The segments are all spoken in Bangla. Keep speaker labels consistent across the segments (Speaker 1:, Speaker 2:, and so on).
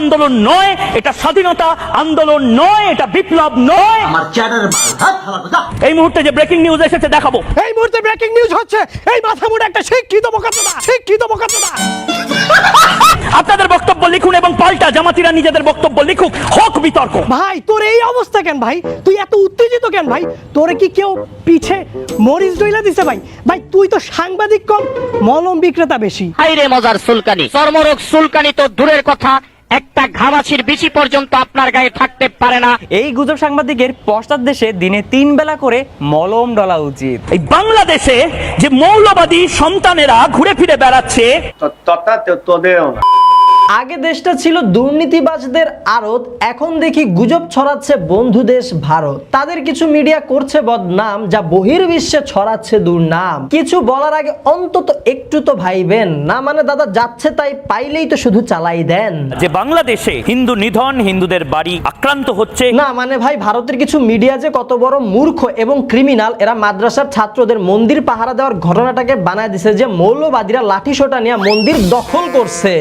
Speaker 1: আন্দোলন নয়, এটা স্বাধীনতা আন্দোলন নয়, এটা বিপ্লব নয়।
Speaker 2: আমার চ্যাটার
Speaker 1: এই মুহূর্তে যে ব্রেকিং নিউজ এসেছে দেখাবো।
Speaker 3: এই মুহূর্তে ব্রেকিং নিউজ হচ্ছে এই মাথা মোটা একটা শিক্ষিত বোকাচোদা।
Speaker 1: আপনাদের বক্তব্য লিখুন এবং পাল্টা জামাতিরা নিজেদের বক্তব্য লিখুক, হোক বিতর্ক।
Speaker 3: ভাই তোর এই অবস্থা কেন ভাই? তুই এত উত্তেজিত কেন ভাই? তোরে কি কেউ পিছে মরিচ ডইলা দিছে ভাই? ভাই তুই তো সাংবাদিক কম, মলম বিক্রেতা বেশি।
Speaker 4: হাইরে মজার সুলকানি, চর্মরোগ সুলকানি তো দূরের কথা, একটা ঘামাচির বেশি পর্যন্ত আপনার গায়ে থাকতে পারে না।
Speaker 5: এই গুজব সাংবাদিকের পশ্চাৎদেশে দিনে 3 বেলা করে মলম ডলা উচিত।
Speaker 1: এই বাংলাদেশে যে মৌলবাদী সন্তানেরা ঘুরে ফিরে বেড়াচ্ছে,
Speaker 6: আগে দেশটা ছিল দুর্নীতিবাজদের আড়ত, এখন দেখি গুজব ছড়াচ্ছে বন্ধু দেশ ভারত। তাদের কিছু মিডিয়া করছে বদনাম, যা বহির্বিশ্বে ছড়াচ্ছে দুর্নাম। কিছু বলার আগে অন্তত একটু তো ভাইবেন না, মানে দাদা যাচ্ছে তাই পাইলেই তো শুধু চালাই দেন।
Speaker 1: যে বাংলাদেশে হিন্দু নিধন, হিন্দুদের বাড়ি আক্রান্ত হচ্ছে
Speaker 6: না মানে ভাই ভারতের কিছু মিডিয়া যে কত বড় মূর্খ এবং ক্রিমিনাল, এরা মাদ্রাসার ছাত্রদের মন্দির পাহারা দেওয়ার ঘটনাটাকে বানায় দিছে যে মৌলবাদীরা লাঠি সোটা নিয়ে মন্দির দখল করছে।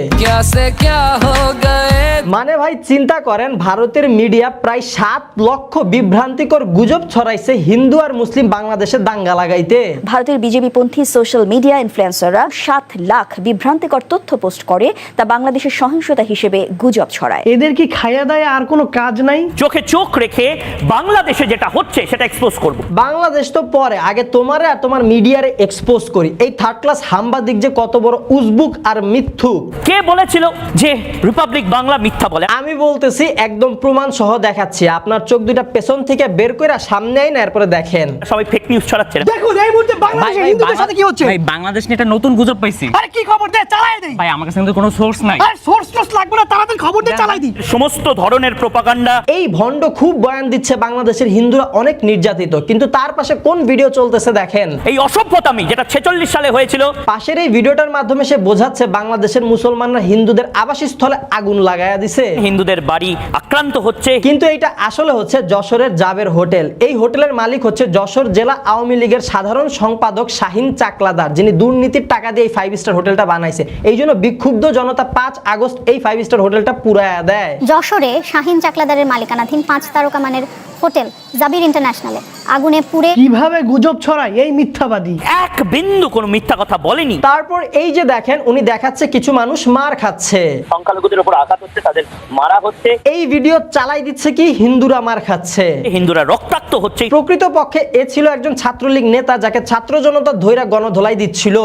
Speaker 6: মানে ভাই চিন্তা করেন, ভারতের মিডিয়া প্রায় 7 লক্ষ বিভ্রান্তিকর গুজব ছড়াইছে হিন্দু আর মুসলিম বাংলাদেশে দাঙ্গা লাগাইতে।
Speaker 7: ভারতের বিজেপিপন্থী সোশ্যাল মিডিয়া ইনফ্লুয়েন্সাররা 7 লাখ বিভ্রান্তিকর তথ্য পোস্ট করে তা বাংলাদেশের সহিংসতা হিসেবে গুজব ছড়ায়।
Speaker 3: এদের কি খাইয়া দায় আর কোনো কাজ নাই?
Speaker 1: চোখে চোখ রেখে বাংলাদেশে যেটা হচ্ছে সেটা এক্সপোজ করব।
Speaker 6: বাংলাদেশ তো পরে, আগে তোমারে আর তোমার মিডিয়ারে এক্সপোজ করি। এই থার্ড ক্লাস সাংবাদিক যে কত বড় উজবুক আর মিথ্যুক।
Speaker 1: কে বলেছিল যে রিপাবলিক বাংলা মিথ্যা বলে?
Speaker 6: আমি বলতেছি একদম প্রমাণ সহ দেখাচ্ছি, আপনার চোখ দুইটা পেছন থেকে বের করে সামনে আইন, এরপরে দেখেন।
Speaker 1: সবাই ফেক নিউজ ছড়াচ্ছে না।
Speaker 3: দেখুন এই মুহূর্তে বাংলাদেশে হিন্দুদের সাথে কি হচ্ছে।
Speaker 5: ভাই বাংলাদেশ নিয়ে একটা নতুন গুজব পাইছি।
Speaker 3: আরে কি খবর দে, চালাই দেই।
Speaker 5: ভাই আমার কাছে কিন্তু কোনো সোর্স নাই।
Speaker 3: আরে সোর্স লাগবে না, তাড়াতাড়ি খবর দে, চালাই দি।
Speaker 1: সমস্ত ধরনের প্রোপাগান্ডা।
Speaker 6: এই ভণ্ড খুব বয়ান দিচ্ছে বাংলাদেশের হিন্দুরা অনেক নির্যাতিত, কিন্তু তার পাশে কোন ভিডিও চলতেছে দেখেন।
Speaker 1: এই অসভ্যতামি যেটা 46 সালে হয়েছিল,
Speaker 6: পাশের এই ভিডিওটার মাধ্যমে সে বোঝাচ্ছে বাংলাদেশের মুসলমানরা হিন্দুদের আবাসস্থলে আগুন লাগায়া দিছে,
Speaker 1: হিন্দুদের বাড়ি আক্রান্ত হচ্ছে।
Speaker 6: কিন্তু এটা আসলে হচ্ছে যশোরের জাবের হোটেল। এই হোটেলের মালিক হচ্ছে যশোর জেলা আওয়ামী লীগের সাধারণ সম্পাদক শাহিন চাকলাদার, যিনি দুর্নীতির টাকা দিয়ে এই 5 স্টার হোটেলটা বানাইছে। এই জন্য বিক্ষুব্ধ জনতা 5 আগস্ট এই 5 স্টার হোটেলটা পুরায়া দেয়।
Speaker 8: যশোরে শাহিন চাকলাদারের মালিকানাধীন 5 তারকা মানের হোটেল জাবির ইন্টারন্যাশনালে আগুনে পুড়ে
Speaker 3: কিভাবে গুজব ছড়ায় এই মিথ্যাবাদী।
Speaker 1: এক বিন্দু কোনো মিথ্যা কথা বলেনি।
Speaker 6: তারপর এই যে দেখেন, উনি দেখাচ্ছে কিছু মানুষ মার খাচ্ছে,
Speaker 1: সংখ্যালঘুদের উপর আঘাত হচ্ছে, তাদের মারা হচ্ছে।
Speaker 6: এই ভিডিও চালাই দিচ্ছে কি হিন্দুরা মার খাচ্ছে,
Speaker 1: হিন্দুরা রক্তাক্ত হচ্ছে।
Speaker 6: প্রকৃতপক্ষে এ ছিল একজন ছাত্রলীগ নেতা যাকে ছাত্র জনতা ধৈরা গণধোলাই দিচ্ছিল।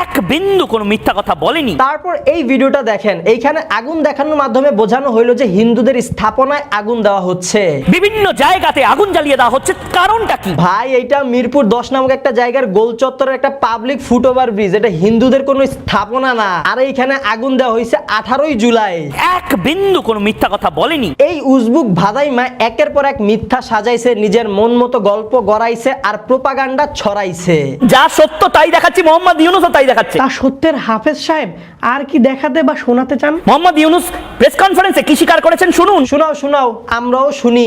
Speaker 1: এক বিন্দু কোনো মিথ্যা কথা বলেনি।
Speaker 6: তারপর এই ভিডিওটা দেখেন, এইখানে আগুন দেখানোর মাধ্যমে বোঝানো হইলো যে হিন্দুদের স্থাপনায় আগুন দেওয়া হচ্ছে,
Speaker 1: বিভিন্ন জায়গাতে আগুন জ্বালিয়ে দেওয়া হচ্ছে। কারণটা কি
Speaker 6: ভাই? এইটা মিরপুর 10 নামক একটা জায়গার গোল চত্বরের একটা পাবলিক ফুটওভার ব্রিজ, এটা হিন্দুদের কোনো স্থাপনা না। আর এইখানে আগুন দেওয়া হয়েছে 18ই জুলাই।
Speaker 1: এক বিন্দু কোনো মিথ্যা কথা বলেনি।
Speaker 6: এই উজবুক ভাদাইমা একের পর এক মিথ্যা সাজাইছে, নিজের মন মতো গল্প গড়াইছে আর প্রোপাগান্ডা ছড়াইছে।
Speaker 1: যা সত্য তাই দেখাচ্ছি, মোহাম্মদ ইউনূসও তাই দেখাচ্ছে।
Speaker 3: তা সত্যের হাফেজ সাহেব আর কি দেখাতে বা শোনাতে চান?
Speaker 1: মোহাম্মদ ইউনূস প্রেস কনফারেন্সে কি স্বীকার করেছেন শুনুন।
Speaker 6: শোনাও শোনাও, আমরাও শুনি।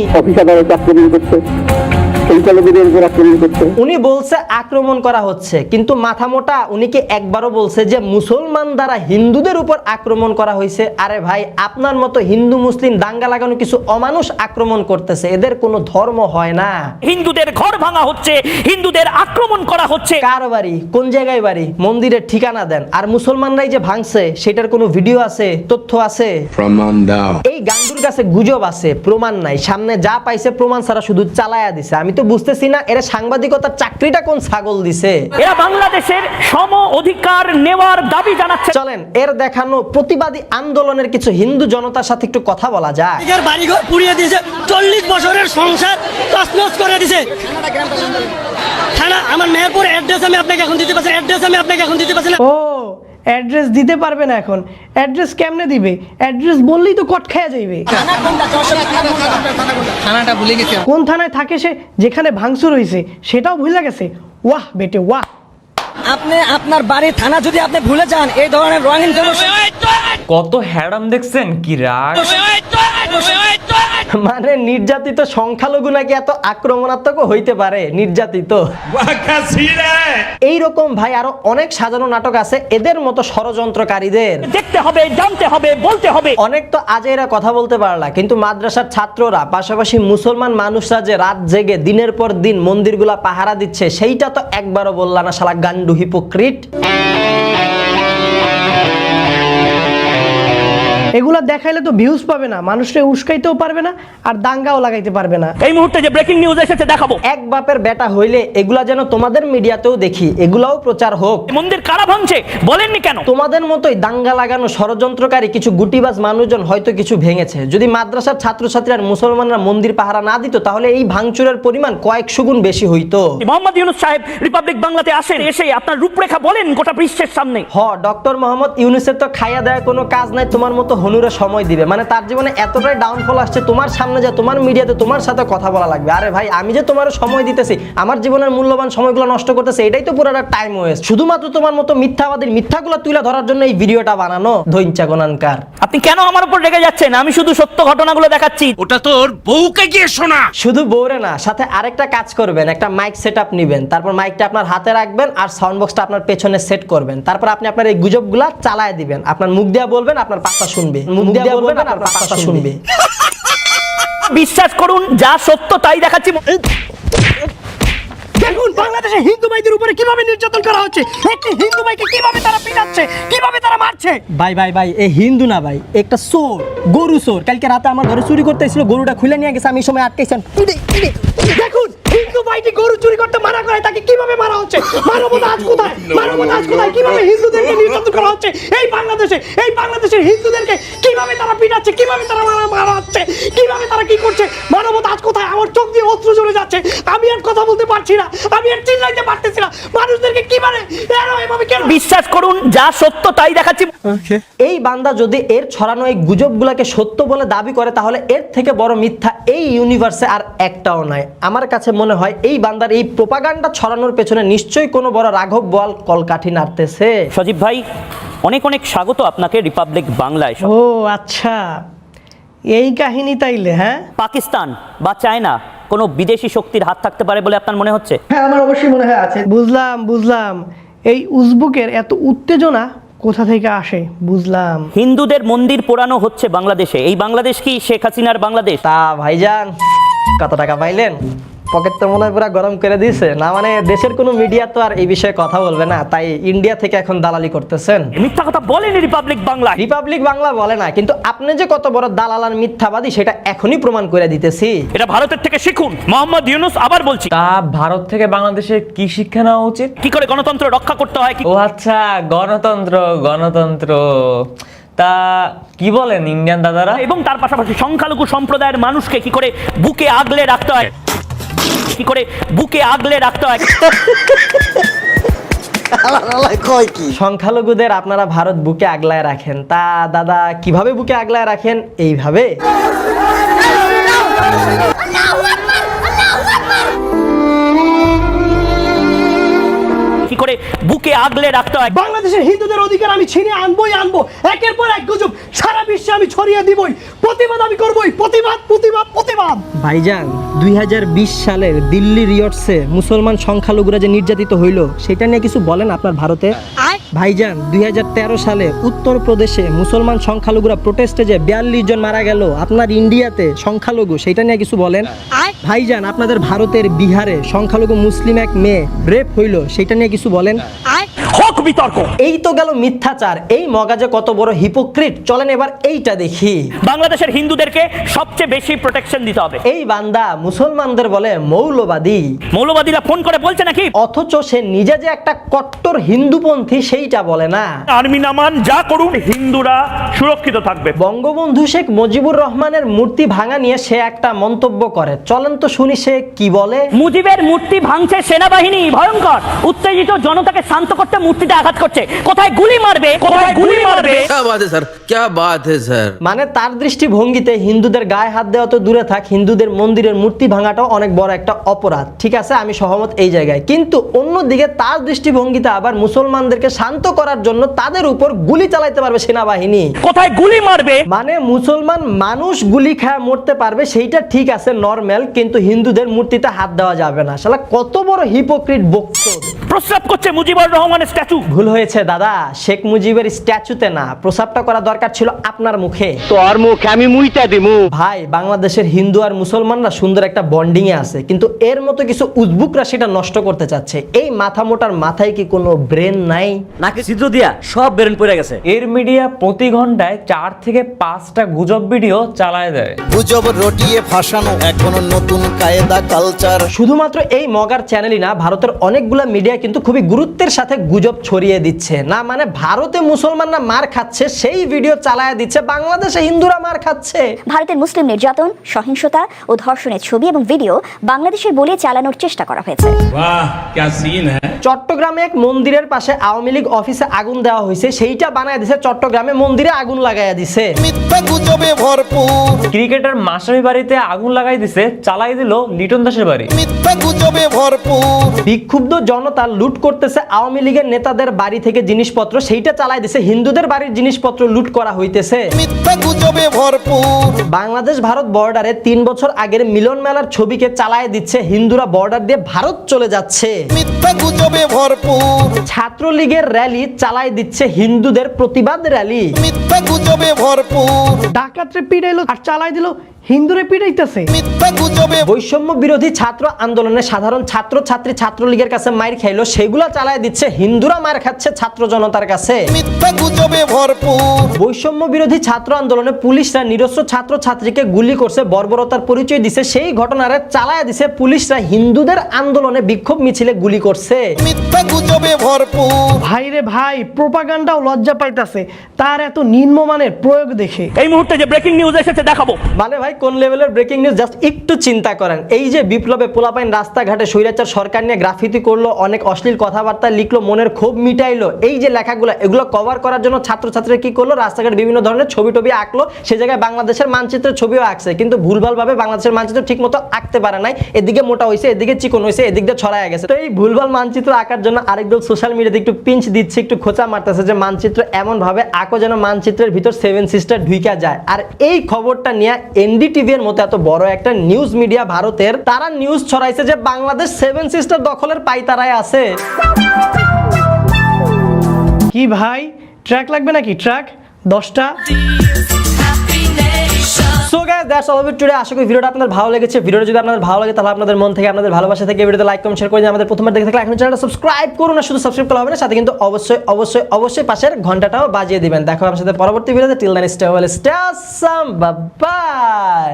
Speaker 6: উনি বলছে আক্রমণ করা হচ্ছে, কিন্তু মাথা মোটা উনি কি একবারও বলছে যে মুসলমান দ্বারা হিন্দুদের উপর আক্রমণ করা হয়েছে? আরে ভাই, আপনার মতো হিন্দু মুসলিম দাঙ্গা লাগানো কিছু অমানুষ আক্রমণ করতেছে, এদের কোনো ধর্ম হয় না।
Speaker 1: হিন্দুদের ঘর ভাঙা হচ্ছে, হিন্দুদের আক্রমণ করা হচ্ছে।
Speaker 6: কার বাড়ি, কোন জায়গায় বাড়ি, মন্দিরের ঠিকানা দেন। আর মুসলমানরাই যে ভাঙছে সেটার কোনো ভিডিও আছে, তথ্য আছে?
Speaker 9: প্রমাণ দাও।
Speaker 6: এই গান্ডুর কাছে গুজব আছে, প্রমাণ নাই। সামনে যা পাইছে প্রমাণ ছাড়া শুধু চালায়া দিছে। আমি তো বুঝতেছি না এরা সাংবাদিকতার চাকরিটা কোন ছাগল দিছে।
Speaker 1: এরা বাংলাদেশের সম অধিকার নেওয়ার দাবি জানাচ্ছে।
Speaker 6: চলেন এর দেখানো প্রতিবাদী আন্দোলনের কিছু হিন্দু জনতার সাথে একটু কথা বলা যায়।
Speaker 3: এর বাড়িঘর পুড়িয়ে দিয়েছে, 40 বছরের সংসার তছনছ করে দিয়েছে। থানা আমার মেহেরপুর অ্যাড্রেস আমি আপনাকে এখন দিতে পারছি, ও অ্যাড্রেস দিতে পারবে না এখন? অ্যাড্রেস কেমনে দিবে? অ্যাড্রেস বললেই তো কট খেয়ে যাইবে।
Speaker 5: থানাটা ভুলে গেছে।
Speaker 3: কোন থানায় থাকে সে, যেখানে ভাঙচুর হয়েছে সেটাও ভুলে গেছে? ওয়াহ বেটে ওয়াহ।
Speaker 10: আপনি আপনার বাড়ির থানা যদি আপনি ভুলে যান, এই ধরনের রঙিন
Speaker 5: কত হ্যারাম দেখছেন, কি রাগ।
Speaker 6: মানে নির্যাতিত সংখ্যালঘু নাকি এত আক্রমণাত্মক হইতে পারে? নির্যাতিত এইরকম ভাই আরো অনেক সাজানো নাটক আছে এদের মতো ষড়যন্ত্রকারীদের।
Speaker 1: দেখতে হবে, জানতে হবে, বলতে হবে।
Speaker 6: অনেক তো আজ এরা কথা বলতে পারলা, কিন্তু মাদ্রাসার ছাত্ররা পাশাপাশি মুসলমান মানুষরা যে রাত জেগে দিনের পর দিন মন্দিরগুলা পাহারা দিচ্ছে সেইটা তো একবারও বললা না, শালা গান্ডু হিপোক্রিট।
Speaker 3: এগুলা দেখাইলে তো ভিউজ পাবে না, মানুষকে উস্কাইতেও পারবে না, আর দাঙ্গাও লাগাইতে পারবে না।
Speaker 1: এই মুহূর্তে যে ব্রেকিং নিউজ এসেছে দেখাবো।
Speaker 6: এক বাপের বেটা হইলে এগুলা যেন তোমাদের মিডিয়াতেও দেখি, এগুলাও প্রচার হোক।
Speaker 1: মন্দির কারা ভাঙছে বলেননি কেন?
Speaker 6: তোমাদের মতোই দাঙ্গা লাগানো ষড়যন্ত্রকারী কিছু গুটিবাজ মানুষজন হয়তো কিছু ভেঙেছে। যদি মাদ্রাসার ছাত্রছাত্রী আর মুসলমানরা মন্দির পাহারা না দিত তাহলে এই ভাঙচুরের পরিমাণ কয়েকশো গুণ বেশি হইতো।
Speaker 1: মোহাম্মদ ইউনূস সাহেব রিপাবলিক বাংলাতে আসেন, এসে আপনার রূপরেখা বলেন গোটা বিশ্বের সামনে।
Speaker 6: ডক্টর মোহাম্মদ ইউনূসের তো খাইয়া দেওয়া কোনো কাজ নাই, তোমার মতো হনুরে সময় দিবে। মানে তার জীবনে এতটাই ডাউনফল আসছে, তোমার সামনে যে তোমার মিডিয়াতে তোমার সাথে কথা বলা লাগবে। আরে ভাই, আমি যে তোমার সময় দিতেছি, আমার জীবনের মূল্যবান সময়গুলো নষ্ট করতেছে, এটাই তো পুরোটা টাইম ওয়েস্ট। শুধুমাত্র তোমার মতো মিথ্যাবাদীর মিথ্যাগুলো তুলে ধরার জন্য এই ভিডিওটা বানানো। ধৈঞ্চা গোনানকার,
Speaker 1: আপনি কেন আমার উপর রেগে যাচ্ছেন? আমি শুধু সত্য ঘটনাগুলো দেখাচ্ছি।
Speaker 2: ওটা তোর বউকে গিয়ে শোনা।
Speaker 6: শুধু বউরে না, সাথে আরেকটা কাজ করবেন, একটা মাইক সেট আপ নিবেন, তারপর মাইকটা আপনার হাতে রাখবেন আর সাউন্ড বক্সটা আপনার পেছনে সেট করবেন। তারপর আপনি আপনার এই গুজবগুলা চালায় দিবেন, আপনার মুখ দিয়ে বলবেন, আপনার পাশা শুনবে, মুখ দিয়ে বলবেন, আপনার পাশা শুনবে।
Speaker 1: বিশ্বাস করুন, যা সত্য তাই দেখাচ্ছি।
Speaker 3: দেখুন বাংলাদেশে হিন্দু ভাইদের উপরে কিভাবে নির্যাতন করা হচ্ছে, একটি হিন্দু ভাইকে কিভাবে তারা পিটাচ্ছে, কিভাবে তারা মারছে।
Speaker 6: ভাই ভাই ভাই, এই হিন্দু না ভাই, একটা চোর, গরু চোর। কালকে রাতে আমার ঘরে চুরি করতে এসেছিল, গরুটা খুলে নিয়ে গেছে, আমি এই সময় আটকেছেন।
Speaker 3: দেখুন হিন্দু ভাইটি গরু চুরি করতে মানা করে, তাকে কিভাবে মারা হচ্ছে। মানবতা আজ কোথায়, মানবতা আজ কোথায়? কিভাবে হিন্দুদেরকে নির্যাতন করা হচ্ছে এই বাংলাদেশে, এই বাংলাদেশের হিন্দুদেরকে কিভাবে তারা পিটাচ্ছে, কিভাবে তারা মারা হচ্ছে, কিভাবে তারা কি করছে। মানবতা আজ কোথায়? আমার চোখ দিয়ে অস্ত্র চলে যাচ্ছে, আমি আর কথা বলতে পারছি না, আমি আর চিল্লাইতে পারতেছি না। মানুষদেরকে কিভাবে এভাবে কেন?
Speaker 1: বিশ্বাস করুন, যা সত্য তাই দেখাচ্ছি।
Speaker 6: এই বান্দা যদি এর ছড়ানো এই গুজবগুলোকে সত্য বলে দাবি করে তাহলে এর থেকে বড় মিথ্যা এই ইউনিভার্সে আর একটাও নাই। আমার কাছে মনে হয় এই বান্দার এই প্রোপাগান্ডা ছড়ানোর পেছনে নিশ্চয়ই কোনো বড় রাঘব বোয়াল কলকাঠি নাড়তেছে।
Speaker 1: সজীব ভাই, অনেক অনেক স্বাগত আপনাকে রিপাবলিক বাংলায়।
Speaker 3: ও আচ্ছা, এই কাহিনী তাইলে? হ্যাঁ,
Speaker 1: পাকিস্তান বা চায়না কোনো বিদেশি শক্তির হাত থাকতে পারে বলে আপনার মনে হচ্ছে?
Speaker 3: হ্যাঁ আমার অবশ্যই মনে হয় আছে। বুঝলাম বুঝলাম, এই উজবুকের এত উত্তেজনা কোথা থেকে আসে বুঝলাম।
Speaker 1: হিন্দুদের মন্দির পোড়ানো হচ্ছে বাংলাদেশে। এই বাংলাদেশ কি শেখ হাসিনার বাংলাদেশ?
Speaker 6: তা ভাইজান, কত টাকা পাইলেন? পকেট তো মনে হয় পুরো গরম করে দিয়েছে না? মানে দেশের কোনো মিডিয়া তো আর এই বিষয়ে কথা বলবে না, তাই ইন্ডিয়া থেকে এখন দালালি করতেছেন।
Speaker 1: মিথ্যা কথা বলেনি রিপাবলিক বাংলা।
Speaker 6: রিপাবলিক বাংলা বলে না, কিন্তু আপনি যে কত বড় দালাল আর মিথ্যাবাদী সেটা এখনই প্রমাণ করে দিতেছি।
Speaker 1: এটা ভারতের থেকে শিখুন। মোহাম্মদ ইউনূস, আবার বলছি,
Speaker 5: তা ভারত থেকে বাংলাদেশে কি শিক্ষা নেওয়া উচিত?
Speaker 1: কি করে গণতন্ত্র রক্ষা করতে হয়।
Speaker 5: ও আচ্ছা, গণতন্ত্র গণতন্ত্র। তা কি বলেন ইন্ডিয়ান দাদারা?
Speaker 1: এবং তার পাশাপাশি সংখ্যালঘু সম্প্রদায়ের মানুষকে কি করে বুকে আগলে রাখতে হয়, কি করে বুকে আগলে রাখতে হয়।
Speaker 6: সংখ্যালঘুদের আপনারা ভারত বুকে আগলায় রাখেন। তা দাদা, কিভাবে বুকে আগলায় রাখেন? এইভাবে।
Speaker 1: কি করে বুকে আগলে রাখতে হয়।
Speaker 3: বাংলাদেশের হিন্দুদের অধিকার আমি ছিনিয়ে আনবই আনবো, একের পর এক গুজব সারা বিশ্বে আমি ছড়িয়ে দিবই, প্রতিবাদ আমি করবই, প্রতিবাদ প্রতিবাদ প্রতিবাদ।
Speaker 6: ভাইজান, 2020 সালের দিল্লি রিয়টসে মুসলমান সংখ্যালঘুরা যে নির্যাতিত হইল সেটা নিয়ে কিছু বলেন আপনার ভারতে? ভাইজান, 2013 সালে উত্তরপ্রদেশে মুসলমান সংখ্যালঘুরা প্রোটেস্টে যে 42 জন মারা গেল আপনার ইন্ডিয়াতে সংখ্যালঘু, সেটা নিয়ে কিছু বলেন? ভাইজান, আপনাদের ভারতের বিহারে সংখ্যালঘু মুসলিম এক মেয়ে রেপ হইল, সেটা নিয়ে কিছু বলেন?
Speaker 1: হক বিতর্ক।
Speaker 6: এই তো গেল মিথ্যাচার। এই মগাজে কত বড় হিপোক্রিট। চলেন এবার এইটা দেখি।
Speaker 1: বাংলাদেশের হিন্দুদেরকে সবচেয়ে বেশি প্রোটেকশন দিতে হবে।
Speaker 6: এই বান্দা মুসলমানদের বলে মৌলবাদী।
Speaker 1: মৌলবাদীরা ফোন করে বলছে নাকি,
Speaker 6: অথচ সে নিজে যে একটা কট্টর হিন্দুপন্থী সেইটা বলে না।
Speaker 1: আর্মি নামান, যা করুন হিন্দুরা সুরক্ষিত থাকবে।
Speaker 6: বঙ্গবন্ধু শেখ মুজিবুর রহমানের মূর্তি ভাঙা নিয়ে সে একটা মন্তব্য করে, চলেন তো শুনি সে কি বলে।
Speaker 1: মুজিবের মূর্তি ভাঙছে সেনাবাহিনী, ভয়ঙ্কর। উত্তেজিত জনতাকে শান্ত করতে মূর্তিটা বুকে আঘাত করছে, কোথায় গুলি মারবে, কোথায় গুলি মারবে।
Speaker 2: क्या बात है सर, क्या बात है सर।
Speaker 6: মানে তার দৃষ্টিভঙ্গিতে হিন্দুদের গায়ে হাত দেওয়া তো দূরে থাক, হিন্দুদের মন্দিরের মূর্তি ভাঙাটাও অনেক বড় একটা অপরাধ। ঠিক আছে, আমি সহমত এই জায়গায়, কিন্তু অন্যদিকে তার দৃষ্টিভঙ্গিতে আবার মুসলমানদেরকে শান্ত করার জন্য তাদের উপর গুলি চালাইতে পারবে সেনাবাহিনী,
Speaker 1: কোথায় গুলি মারবে।
Speaker 6: মানে মুসলমান মানুষ গুলি খায় মরতে পারবে, সেইটা ঠিক আছে নরমাল, কিন্তু হিন্দুদের মূর্তিতে হাত দেওয়া যাবে না। শালা কত বড় হিপোক্রিট বক্তব্য।
Speaker 1: প্রস্রাব করছে মুজিবুর রহমানের স্ট্যাচু।
Speaker 6: ভুল হয়েছে দাদা, শেখ মুজিবের স্ট্যাচুতে না, প্রস্রাবটা করা দরকার ছিল আপনার মুখে।
Speaker 4: তোর মুখে আমি মুইতা দিমু।
Speaker 6: ভাই, বাংলাদেশের হিন্দু আর মুসলমানরা সুন্দর একটা বন্ডিং এ আছে, কিন্তু এর মতো কিছু উজবুকরা সেটা নষ্ট করতে চাচ্ছে। এই মাথা মোটার মাথায় কি কোনো ব্রেন নাই?
Speaker 10: নাকি ছিদ্র দিয়া সব বেরেন পড়ে গেছে।
Speaker 5: এর মিডিয়া প্রতি ঘন্টায় 4 থেকে 5টা গুজব ভিডিও চালায় দেয়।
Speaker 9: গুজব রটিয়ে ফাঁসানো এখনো নতুন কায়দা কালচার।
Speaker 6: শুধুমাত্র এই মগার চ্যানেলই না, ভারতের অনেকগুলা মিডিয়া কিন্তু খুবই গুরুত্বের সাথে গুজব ছড়িয়ে দিচ্ছে। না মানে ভারতে মুসলমানরা মার খাচ্ছে সেই ভিডিও চালায় দিচ্ছে, বাংলাদেশে হিন্দুরা মার খাচ্ছে।
Speaker 7: ভারতের মুসলিম নির্যাতন, সহিংসতা ও ধর্ষণের ছবি এবং ভিডিও বাংলাদেশের বলে চালানোর চেষ্টা করা হয়েছে।
Speaker 2: वाह क्या सीन है।
Speaker 6: চট্টগ্রামে এক মন্দিরের পাশে আওয়ামী লীগ অফিসে আগুন দেওয়া হয়েছে, সেইটা বানায় দিছে চট্টগ্রামে মন্দিরে আগুন লাগাইয়া দিছে।
Speaker 9: মিথ্যা গুজবে ভরপুর।
Speaker 5: ক্রিকেটার মাশরাফি বাড়িতে আগুন লাগাই দিছে, চালাই দিল লিটন দাসের বাড়ি।
Speaker 9: মিথ্যা গুজবে ভরপুর।
Speaker 6: বিক্ষুব্ধ জনতা লুট করতেছে আওয়ামী লীগের নেতাদের বাড়ি থেকে জিনিসপত্র, সেইটা চালাই দিছে হিন্দুদের বাড়ির জিনিসপত্র লুট করা হইতেছে।
Speaker 9: মিথ্যা গুজবে ভরপুর।
Speaker 6: বাংলাদেশ ভারত বর্ডারে 3 বছর আগের মিলন মেলার ছবিকে চালায় দিচ্ছে, হিন্দুরা বর্ডার দিয়ে ভারত চলে যাচ্ছে।
Speaker 9: মিথ্যা গুজবে ভরপুর।
Speaker 6: ছাত্রলীগের র্যালি চালায় দিচ্ছে হিন্দুদের প্রতিবাদ র্যালি।
Speaker 9: মিথ্যা গুজবে ভরপুর।
Speaker 3: ডাকাতরে পিড়াইলো আর চালাই দিল, হিন্দুরে পিড়াইতেছে।
Speaker 9: মিথ্যা গুজবে।
Speaker 6: বৈষম্য বিরোধী ছাত্র আন্দোলনে সাধারণ ছাত্র ছাত্রী ছাত্রলীগের কাছে মাইর খাইলো, সেগুলা চালায় দিচ্ছে হিন্দুরা মার খাচ্ছে ছাত্র জনতার কাছে।
Speaker 9: মিথ্যা গুজবে ভরপুর।
Speaker 6: বৈষম্য বিরোধী ছাত্র আন্দোলনে পুলিশরা নিরস্ত্র ছাত্র ছাত্রীকে গুলি করছে, বর্বরতার পরিচয় দিছে, সেই ঘটনারে চালায় দিছে পুলিশরা হিন্দুদের আন্দোলনে বিক্ষোভ মিছিলে গুলি করছে।
Speaker 9: মিথ্যা গুজবে ভরপুর।
Speaker 3: ভাই রে ভাই, প্রোপাগান্ডাও লজ্জা পাইতাছে তার এত নিম্নমানের প্রয়োগ দেখে।
Speaker 1: এই মুহূর্তে যে ব্রেকিং নিউজ এসেছে দেখাবো।
Speaker 6: মানে ভাই কোন লেভেলের ব্রেকিং নিউজ, জাস্ট একটু চিন্তা করেন। এই যে বিপ্লবে পোলাপাইন রাস্তাঘাটে স্বৈরাচার সরকার নিয়ে গ্রাফিতি করলো, অনেক অশ্লীল কথাবার্তা লিখলো, মনের ক্ষোভ মিটাইলো, এই যে লেখাগুলো এগুলো কভার করার জন্য ছাত্রছাত্রীরা কি করলো, রাস্তাঘাটে বিভিন্ন ধরনের ছবি টবি আঁকলো, সে জায়গায় বাংলাদেশের মানচিত্রের ছবিও আঁকছে, কিন্তু ভুলভাল ভাবে বাংলাদেশের মানচিত্র ঠিক মতো আঁকতে পারে নাই। এদিকে মোটা হয়েছে, এদিকে চিকন হয়েছে, এদিক দিয়ে ছড়ায় গেছে। তো এই ভুলভাল মানচিত্র আঁকার জন্য আরেকদল সোশ্যাল মিডিয়াতে একটু পিঞ্চ দিচ্ছে, একটু খোঁচা মারতেছে যে মানচিত্র এমন ভাবে আঁকো যেন মানচিত্রের ভিতর 7 সিস্টার ঢুইকা যায়। আর এই খবরটা নিয়ে এনডিটিভি এর মতো এত বড় একটা নিউজ মিডিয়া ভারতের, তারা নিউজ ছড়াইছে যে বাংলাদেশ 7 সিস্টার দখলের পাইতারায় আছে।
Speaker 3: কি ভাই, ট্র্যাক লাগবে নাকি? ট্র্যাক 10টা।
Speaker 6: So guys, that's all of it today. আশা করি ভিডিওটা আপনাদের ভালো লেগেছে। ভিডিওটা যদি আপনাদের ভালো লাগে তাহলে আপনাদের মন থেকে, আপনাদের ভালোবাসা থেকে ভিডিওতে লাইক কমেন্ট শেয়ার করে দিন। আমাদের প্রথমবার দেখে থাকলে এখন চ্যানেলটা সাবস্ক্রাইব করুন, না শুধু সাবস্ক্রাইব করা হবে না, সাথে কিন্তু অবশ্যই অবশ্যই অবশ্যই পাশের ঘন্টাটাও বাজিয়ে দিবেন। দেখো আপনার সাথে পরবর্তী ভিডিওতে। Till then stay well, stay awesome, bye bye.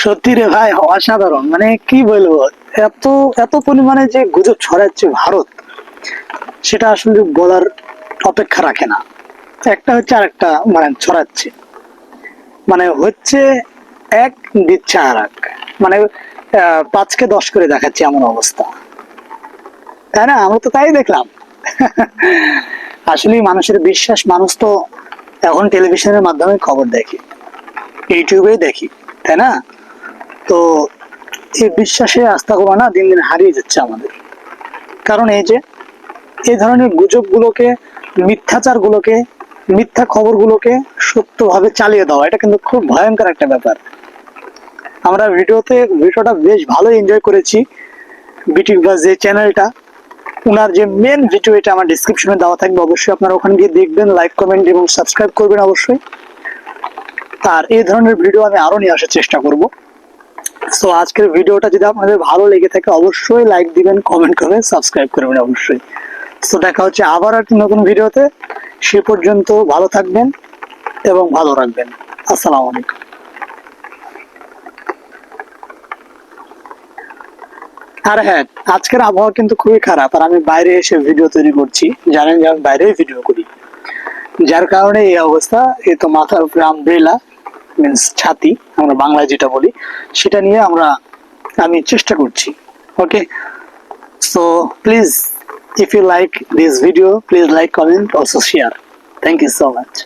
Speaker 11: সত্যি রে ভাই, অসাধারণ। মানে কি বলবো, এত এত পরিমাণে যে গুজব ছড়াচ্ছে ভারত, সেটা আসলে বলার অপেক্ষা রাখে না। একটা হচ্ছে আর একটা মানে ছড়াচ্ছে, মানে হচ্ছে এক দিচ্ছে আর এক, মানে 5কে 10 করে দেখাচ্ছে এমন অবস্থা, তাই না? আমরা তো তাই দেখলাম। আসলে মানুষের বিশ্বাস, মানুষ তো এখন টেলিভিশনের মাধ্যমে খবর দেখে, ইউটিউবে দেখি, তাই না? তো এই বিশ্বাসে আস্থা করা না দিন দিন হারিয়ে যাচ্ছে আমাদের। কারণ এই যে এই ধরনের গুজবগুলোকে, মিথ্যাচারগুলোকে, মিথ্যা খবরগুলোকে সত্যভাবে চালিয়ে দেওয়া, এটা কিন্তু খুব ভয়ঙ্কর একটা ব্যাপার। আমরা ভিডিওটা বেশ ভালো এনজয় করেছি। বিটি বাস যে চ্যানেলটা, ওনার যে মেন ভিডিও, এটা আমার ডিসক্রিপশনে দেওয়া থাকবে, অবশ্যই আপনারা ওখানে গিয়ে দেখবেন, লাইক কমেন্ট এবং সাবস্ক্রাইব করবেন অবশ্যই। আর এই ধরনের ভিডিও আমি আরো নিয়ে আসার চেষ্টা করব। সো আজকের ভিডিওটা যদি আপনাদের ভালো লেগে থাকে অবশ্যই লাইক দিবেন, কমেন্ট করবেন, সাবস্ক্রাইব করবেন অবশ্যই। সো দেখা হচ্ছে আবার একটি নতুন ভিডিওতে। সে পর্যন্ত ভালো থাকবেন এবং ভালো রাখবেন। আসসালামু আলাইকুম। আর হ্যাঁ, আজকের আবহাওয়া কিন্তু খুবই খারাপ, আর আমি বাইরে এসে ভিডিও তৈরি করছি। জানেন যে আমি বাইরে ভিডিও করি, যার কারণে এই অবস্থা। এই তো মাথার উপরে আমব্রেলা মিন্স ছাতি, আমরা বাংলায় যেটা বলি, সেটা নিয়ে আমি চেষ্টা করছি। Okay, so please If you like this video, please like, comment, also share. Thank you so much.